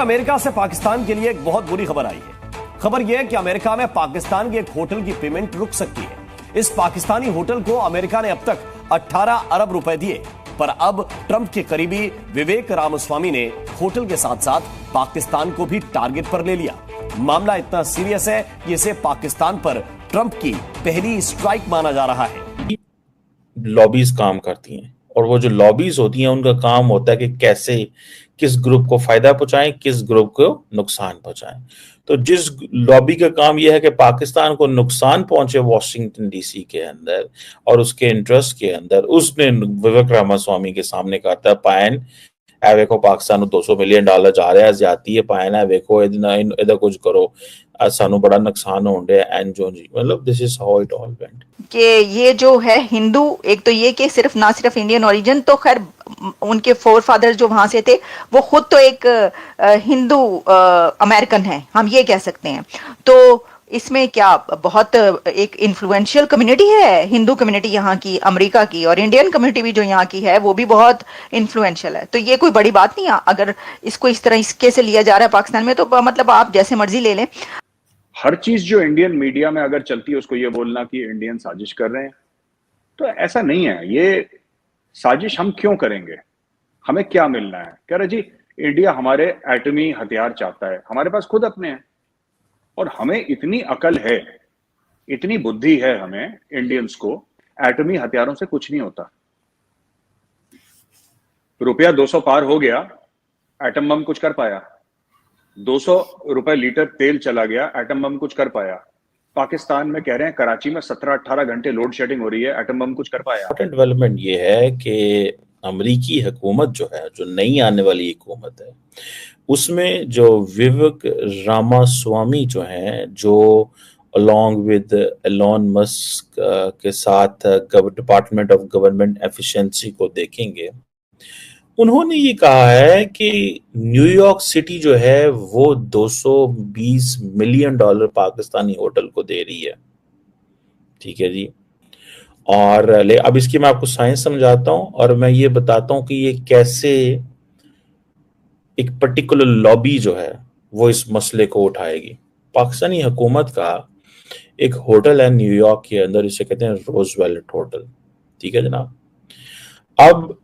America से पाकिस्तान के लिए एक बहुत बुरी खबर आई है। खबर यह है कि अमेरिका में पाकिस्तान के एक होटल की पेमेंट रुक सकती है। इस पाकिस्तानी होटल को अमेरिका ने अब तक 18 अरब रुपए दिए, पर अब ट्रंप के करीबी विवेक रामास्वामी ने होटल के साथ साथ पाकिस्तान को भी टारगेट पर ले लिया। मामला इतना सीरियस है कि इसे पाकिस्तान पर ट्रंप की पहली स्ट्राइक माना जा रहा है। लॉबीज काम करती हैं और वो जो लॉबीज होती हैं उनका काम होता है कि कैसे किस ग्रुप को फायदा पहुंचाएं, किस ग्रुप को नुकसान पहुंचाएं। तो जिस लॉबी का काम यह है कि पाकिस्तान को नुकसान पहुंचे वॉशिंगटन डीसी के अंदर और उसके इंटरेस्ट के अंदर, उसने विवेक रामास्वामी के सामने कहा था पायन ए वेखो पाकिस्तान $200 मिलियन जा रहा है, ज्यादा है पायन है वेखो इधर कुछ करो, सानू बड़ा नुकसान हो रहा है एंड जो जी मतलब this is how it all went. कि ये जो है हिंदू, एक तो ये कि सिर्फ ना सिर्फ इंडियन ओरिजिन, तो खैर उनके फोर फादर जो वहां से थे वो खुद तो एक हिंदू अमेरिकन है, हम ये कह सकते हैं। तो इसमें क्या बहुत एक इन्फ्लुएंशियल कम्युनिटी है हिंदू कम्युनिटी यहाँ की, अमेरिका की, और इंडियन कम्युनिटी भी जो यहाँ की है वो भी बहुत इन्फ्लुएंशियल है। तो ये कोई बड़ी बात नहीं है अगर इसको इस तरह इसके से लिया जा रहा है पाकिस्तान में, तो मतलब आप जैसे मर्जी ले लें। हर चीज जो इंडियन मीडिया में अगर चलती है उसको ये बोलना कि इंडियन साजिश कर रहे हैं, तो ऐसा नहीं है। ये साजिश हम क्यों करेंगे, हमें क्या मिलना है? कह रहे जी इंडिया हमारे एटमी हथियार चाहता है, हमारे पास खुद अपने हैं और हमें इतनी अकल है, इतनी बुद्धि है हमें इंडियंस को, एटमी हथियारों से कुछ नहीं होता। रुपया 200 पार हो गया, एटम बम कुछ कर पाया? 200 रुपए लीटर तेल चला गया, एटम बम कुछ कर पाया? पाकिस्तान में कह रहे हैं कराची में 17-18 घंटे लोड शेडिंग हो रही है, एटम बम कुछ कर पाया? डेवलपमेंट ये है कि अमेरिकी हुकूमत जो है, जो नई आने वाली हुकूमत है, उसमें जो विवेक रामास्वामी जो है, जो अलॉन्ग विद एलोन मस्क के साथ डिपार्टमेंट ऑफ गवर्नमेंट एफिशिएंसी को देखेंगे, उन्होंने ये कहा है कि न्यूयॉर्क सिटी जो है वो $220 मिलियन पाकिस्तानी होटल को दे रही है। ठीक है जी। और अब इसकी मैं आपको साइंस समझाता हूं और मैं ये बताता हूं कि ये कैसे एक पर्टिकुलर लॉबी जो है वो इस मसले को उठाएगी। पाकिस्तानी हुकूमत का एक होटल है न्यूयॉर्क के अंदर, इसे कहते हैं रोजवेल्ट होटल। ठीक है जनाब। अब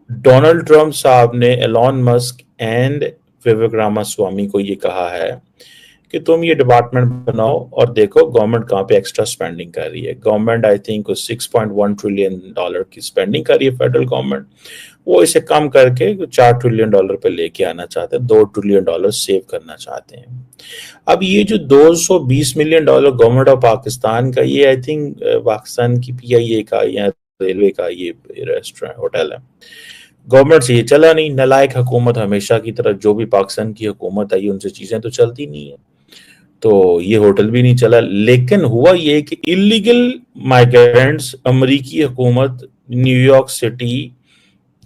डोनाल्ड ट्रंप साहब ने एलोन मस्क एंड विवेक रामास्वामी को ये कहा है कि तुम ये डिपार्टमेंट बनाओ और देखो गवर्नमेंट कहाँ पे एक्स्ट्रा स्पेंडिंग कर रही है। गवर्नमेंट आई थिंक $6.1 ट्रिलियन की स्पेंडिंग कर रही है फेडरल गवर्नमेंट, वो इसे कम करके $4 ट्रिलियन पे लेके आना चाहते हैं, $2 ट्रिलियन सेव करना चाहते हैं। अब ये जो $220 मिलियन गवर्नमेंट ऑफ पाकिस्तान का, ये आई थिंक पाकिस्तान की PIA का या रेलवे का ये रेस्टोरेंट होटल है। गवर्नमेंट से ये चला नहीं, नालायक हुकूमत हमेशा की तरह, जो भी पाकिस्तान की हुकूमत आई उनसे चीजें तो चलती नहीं है, तो ये होटल भी नहीं चला। लेकिन हुआ ये कि इलीगल माइग्रेंट्स अमेरिकी हुकूमत न्यूयॉर्क सिटी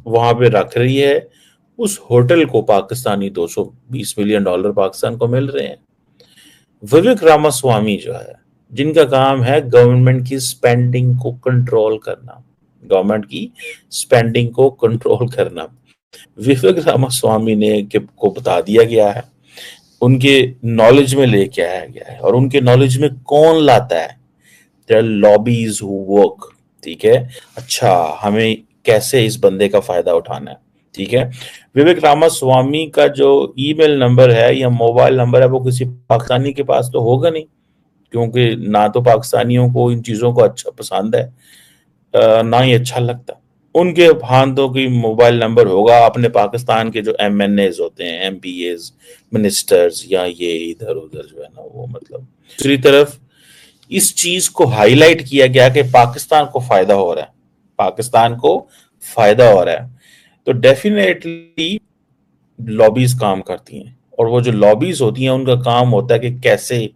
वहां पे रख रही है, उस होटल को पाकिस्तानी $220 मिलियन पाकिस्तान को मिल रहे हैं। विवेक रामास्वामी जो है, जिनका काम है गवर्नमेंट की स्पेंडिंग को कंट्रोल करना, गवर्नमेंट की स्पेंडिंग को कंट्रोल करना, विवेक रामास्वामी ने को बता दिया गया है, उनके नॉलेज में लेके आया गया है। और उनके नॉलेज में कौन लाता है? There are lobbies who work. ठीक है, अच्छा हमें कैसे इस बंदे का फायदा उठाना है। ठीक है, विवेक रामास्वामी का जो ईमेल नंबर है या मोबाइल नंबर है वो किसी पाकिस्तानी के पास तो होगा नहीं, क्योंकि ना तो पाकिस्तानियों को इन चीजों को अच्छा पसंद है, ना ही अच्छा लगता। उनके हाथों की मोबाइल नंबर होगा अपने पाकिस्तान के जो MNAs होते हैं, MPAs, मिनिस्टर्स, या ये इधर उधर जो है ना वो, मतलब दूसरी तरफ इस चीज को हाईलाइट किया गया कि पाकिस्तान को फायदा हो रहा है, पाकिस्तान को फायदा हो रहा है। तो डेफिनेटली लॉबीज काम करती हैं और वो जो लॉबीज होती हैं उनका काम होता है कि कैसे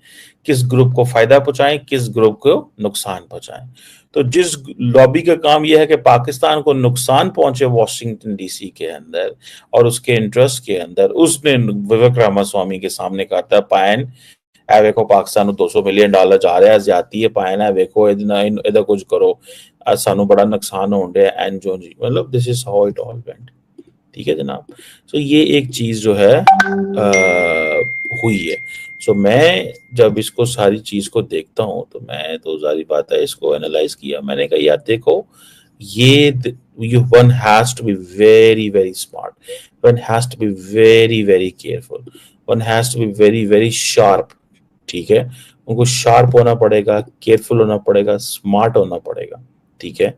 किस ग्रुप को फायदा पहुंचाएं, किस ग्रुप को नुकसान पहुंचाएं। तो जिस लॉबी का काम यह है कि पाकिस्तान को नुकसान पहुंचे वॉशिंगटन डीसी के अंदर और उसके इंटरेस्ट के अंदर, उसने विवेक रामास्वामी के सामने कहा था पायन ए वेखो पाकिस्तान $200 मिलियन जा रहा है, ज्यादा है पायन है वेखो इधर कुछ करो, सानू बड़ा नुकसान हो रहा है एंड जो जी मतलब this is how it all went. ठीक है जनाब। सो ये एक चीज जो है हुई है। सो मैं जब इसको सारी चीज को देखता हूँ तो मैं तो जारी बात है इसको एनालाइज किया। मैंने कहा यार देखो, ये one has to be very very smart, one has to be very very careful, one has to be very very sharp। ठीक है, उनको शार्प होना पड़ेगा, केयरफुल होना पड़ेगा, स्मार्ट होना पड़ेगा। ठीक है,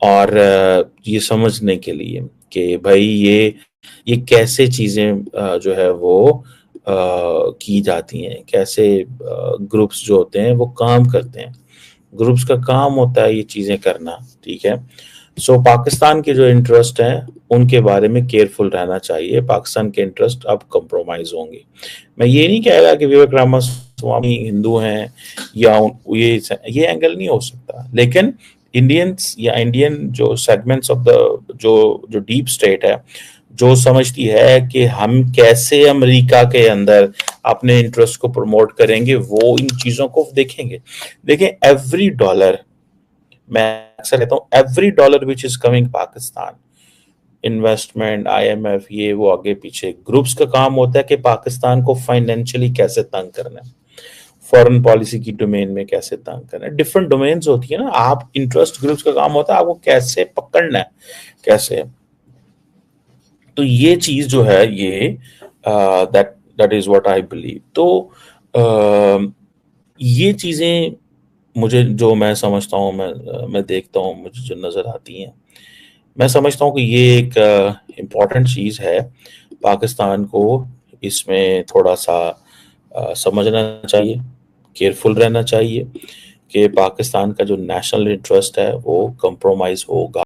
और ये समझने के लिए कि भाई ये कैसे चीजें जो है वो की जाती हैं, कैसे ग्रुप्स जो होते हैं वो काम करते हैं। ग्रुप्स का काम होता है ये चीजें करना। ठीक है, सो पाकिस्तान के जो इंटरेस्ट हैं उनके बारे में केयरफुल रहना चाहिए। पाकिस्तान के इंटरेस्ट अब कंप्रोमाइज होंगे। मैं ये नहीं कहेगा कि विवेक रामास्वामी हिंदू हैं या ये एंगल नहीं हो सकता, लेकिन इंडियंस या इंडियन जो सेगमेंट्स ऑफ द जो डीप स्टेट है, जो समझती है कि हम कैसे अमेरिका के अंदर अपने इंटरेस्ट को प्रमोट करेंगे, वो इन चीजों को देखेंगे। देखें, एवरी डॉलर, मैं अक्सर कहता हूं, every dollar which is coming Pakistan, investment, IMF, ये वो आगे पीछे, ग्रुप्स का काम होता है कि पाकिस्तान को फाइनेंशियली कैसे तंग करना है, फॉरेन पॉलिसी की डोमेन में कैसे तंग करना है। डिफरेंट डोमेन्स होती है ना, आप इंटरेस्ट ग्रुप्स का काम होता है आपको कैसे पकड़ना है, कैसे। तो ये चीज जो है ये that is what I believe. तो ये चीजें मुझे, जो मैं समझता हूँ, मैं देखता हूँ, मुझे जो नजर आती हैं, मैं समझता हूँ कि ये एक इम्पॉर्टेंट चीज है। पाकिस्तान को इसमें थोड़ा सा समझना चाहिए, केयरफुल रहना चाहिए कि पाकिस्तान का जो नेशनल इंटरेस्ट है वो कंप्रोमाइज होगा।